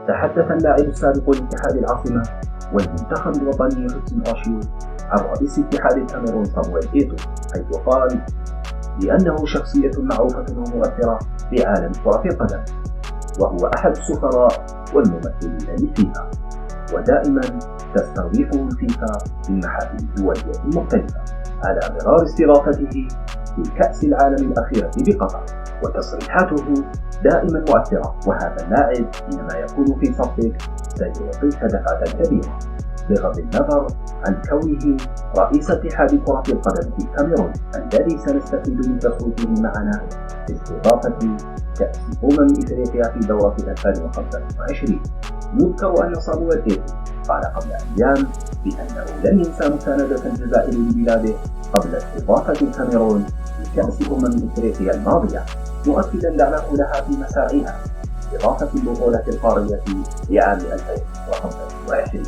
تحدث اللاعب السابق لاتحاد العاصمة والمنتخب الوطني حسن أشيو عن رئيس اتحاد الكاميرون صامويل إيتو، حيث قال بأنه شخصية معروفة ومؤثرة في عالم كرة القدم، وهو أحد السفراء والممثلين للفيفا، ودائما تستضيفه الفيفا في المحافل الدولية المختلفة على غرار استضافته في كأس العالم الأخيرة بقطر. وتصريحاته دائما مؤثرة، وهذا اللاعب حينما يكون في صفك سيعطيك دفعة كبيرة، بغض النظر عن كونه رئيس اتحاد كرة القدم في الكاميرون الذي سنستفيد من تصويته معنا في استضافة كأس إفريقيا في دورة 2025. يذكر أن صامويل إيتو قال قبل أيام بأنه لن ينسى مساندة الجزائر لبلاده قبل استضافة الكاميرون لكأس إفريقيا الماضية، مؤكدا دعمه لها في مساعيها إضافة البطولة القارية لعام 2025.